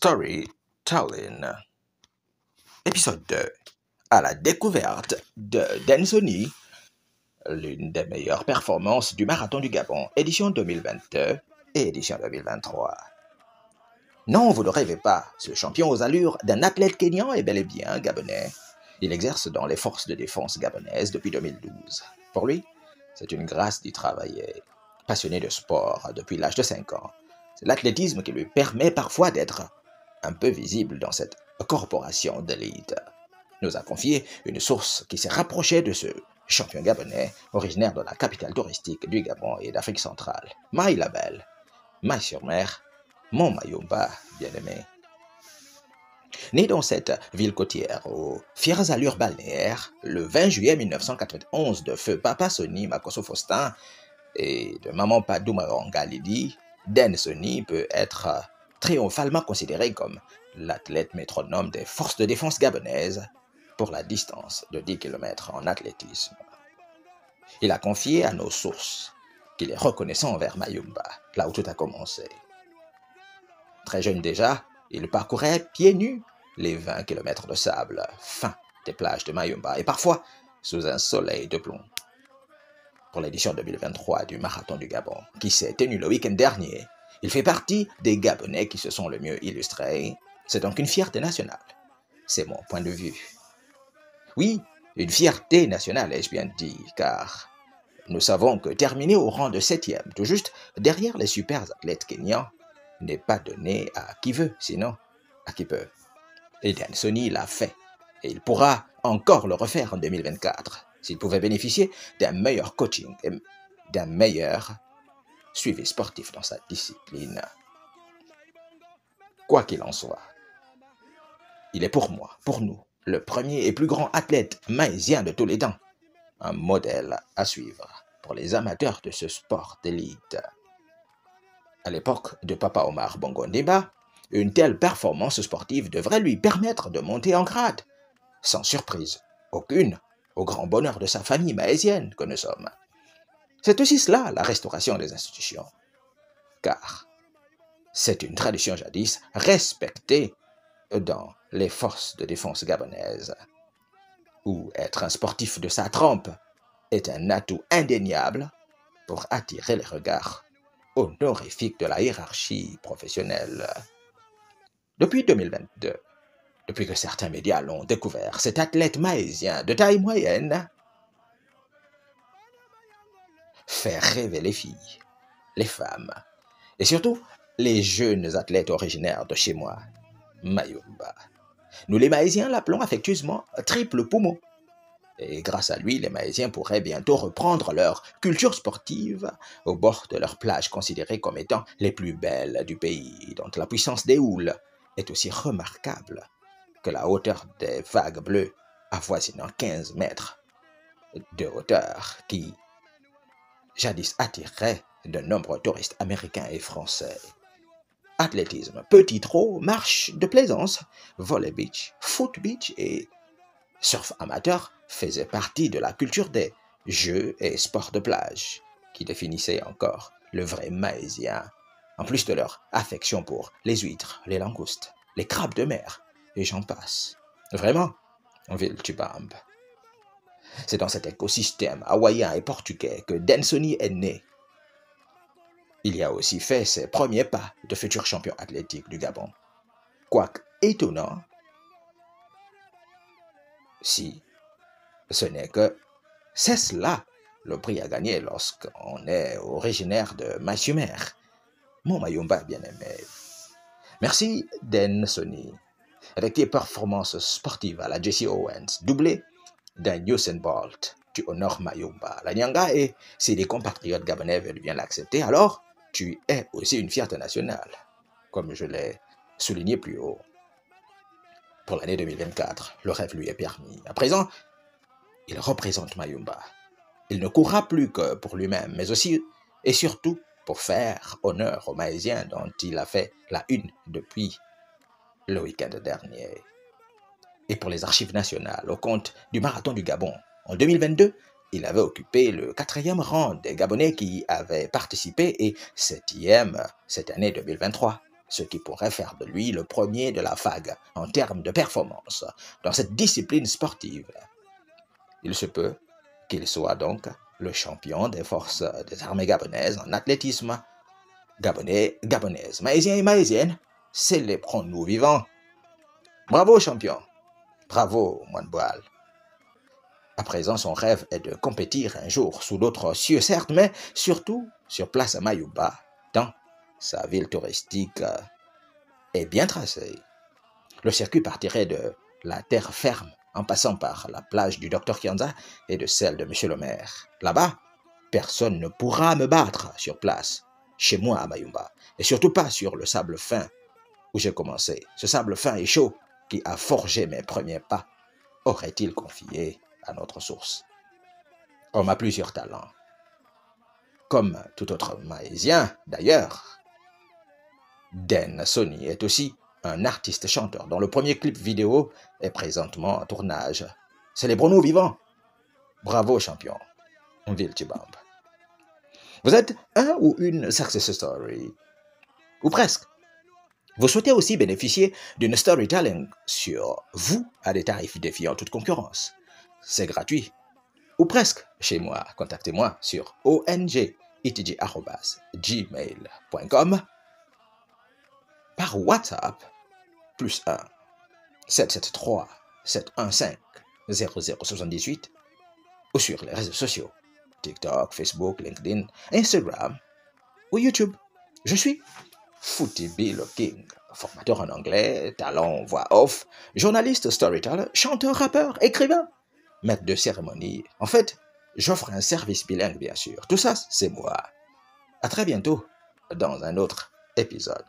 Storytelling. Épisode 2. À la découverte de Densoni, l'une des meilleures performances du Marathon du Gabon, édition 2022 et édition 2023. Non, vous ne rêvez pas, ce champion aux allures d'un athlète kényan est bel et bien gabonais. Il exerce dans les forces de défense gabonaises depuis 2012. Pour lui, c'est une grâce d'y travailler. Passionné de sport depuis l'âge de 5 ans, c'est l'athlétisme qui lui permet parfois d'être un peu visible dans cette corporation d'élite. Nous a confié une source qui s'est rapprochée de ce champion gabonais, originaire de la capitale touristique du Gabon et d'Afrique centrale, Maï-la-Belle, Maï-sur-Mer, Mont-Mayumba, bien-aimé. Né dans cette ville côtière aux fières allures balnéaires, le 20 juillet 1991 de feu Papa Soni Makosso Faustin et de Maman Padou Maronga Lidi, Densoni peut être triomphalement considéré comme l'athlète métronome des forces de défense gabonaises pour la distance de 10 km en athlétisme. Il a confié à nos sources qu'il est reconnaissant envers Mayumba, là où tout a commencé. Très jeune déjà, il parcourait pieds nus les 20 km de sable fin des plages de Mayumba et parfois sous un soleil de plomb. Pour l'édition 2023 du Marathon du Gabon, qui s'est tenue le week-end dernier, il fait partie des Gabonais qui se sont le mieux illustrés. C'est donc une fierté nationale. C'est mon point de vue. Oui, une fierté nationale, ai-je bien dit, car nous savons que terminer au rang de 7e, tout juste derrière les super athlètes kenyans, n'est pas donné à qui veut, sinon à qui peut. Et Densoni l'a fait, et il pourra encore le refaire en 2024, s'il pouvait bénéficier d'un meilleur coaching et d'un meilleur suivi sportif dans sa discipline. Quoi qu'il en soit, il est pour moi, pour nous, le premier et plus grand athlète maïsien de tous les temps, un modèle à suivre pour les amateurs de ce sport d'élite. À l'époque de Papa Omar Bongo Ndimba, une telle performance sportive devrait lui permettre de monter en grade, sans surprise aucune, au grand bonheur de sa famille maïsienne que nous sommes. C'est aussi cela la restauration des institutions, car c'est une tradition jadis respectée dans les forces de défense gabonaises, où être un sportif de sa trempe est un atout indéniable pour attirer les regards honorifiques de la hiérarchie professionnelle. Depuis 2022, depuis que certains médias l'ont découvert, cet athlète maïsien de taille moyenne fait rêver les filles, les femmes, et surtout les jeunes athlètes originaires de chez moi, Mayumba. Nous les Maïsiens l'appelons affectueusement Triple Poumon. Et grâce à lui, les Maïsiens pourraient bientôt reprendre leur culture sportive au bord de leurs plages considérées comme étant les plus belles du pays, dont la puissance des houles est aussi remarquable que la hauteur des vagues bleues avoisinant 15 mètres de hauteur qui jadis attirait de nombreux touristes américains et français. Athlétisme, petit trot, marche de plaisance, volley beach, foot beach et surf amateur faisaient partie de la culture des jeux et sports de plage qui définissaient encore le vrai maïsien, en plus de leur affection pour les huîtres, les langoustes, les crabes de mer, et j'en passe. Vraiment, ville Tubambe. C'est dans cet écosystème hawaïen et portugais que Densoni est né. Il y a aussi fait ses premiers pas de futur champion athlétique du Gabon. Quoique étonnant, si ce n'est que c'est cela le prix à gagner lorsqu'on est originaire de Maï-sur-Mer, mon Mayumba bien-aimé. Merci Densoni. Avec tes performances sportives à la Jesse Owens, doublées d'un Usain Bolt, tu honores Mayumba, la Nyanga, et si les compatriotes gabonais veulent bien l'accepter, alors tu es aussi une fierté nationale, comme je l'ai souligné plus haut. Pour l'année 2024, le rêve lui est permis. À présent, il représente Mayumba. Il ne courra plus que pour lui-même, mais aussi et surtout pour faire honneur aux Maïsiens dont il a fait la une depuis le week-end dernier. Et pour les archives nationales, au compte du Marathon du Gabon, en 2022, il avait occupé le 4e rang des Gabonais qui avaient participé et 7e cette année 2023. ce qui pourrait faire de lui le premier de la vague en termes de performance dans cette discipline sportive. Il se peut qu'il soit donc le champion des forces des armées gabonaises en athlétisme. Gabonais, Gabonaises, Mahésiens et Mahésiennes, célébrons-nous vivants. Bravo champion, bravo moine Boal. À présent, son rêve est de compétir un jour sous d'autres cieux, certes, mais surtout sur place à Mayumba, tant sa ville touristique est bien tracée. Le circuit partirait de la terre ferme en passant par la plage du Dr Kianza et de celle de Monsieur le maire. Là-bas, personne ne pourra me battre sur place, chez moi à Mayumba, et surtout pas sur le sable fin où j'ai commencé. Ce sable fin et chaud qui a forgé mes premiers pas, aurait-il confié à notre source. Homme a plusieurs talents. Comme tout autre Mahésien, d'ailleurs, Den Sony est aussi un artiste-chanteur dont le premier clip vidéo est présentement en tournage. Célébrons-nous vivants. Bravo champion, Ville Tibambe. Vous êtes un ou une success story, ou presque. Vous souhaitez aussi bénéficier d'une storytelling sur vous à des tarifs défiant toute concurrence. C'est gratuit, ou presque chez moi. Contactez-moi sur ongitg@gmail.com par WhatsApp +1 773 715 0078 ou sur les réseaux sociaux TikTok, Facebook, LinkedIn, Instagram ou YouTube. Je suis Footy B. Le King, formateur en anglais, talent voix off, journaliste, storyteller, chanteur, rappeur, écrivain, maître de cérémonie. En fait, j'offre un service bilingue, bien sûr. Tout ça, c'est moi. À très bientôt dans un autre épisode.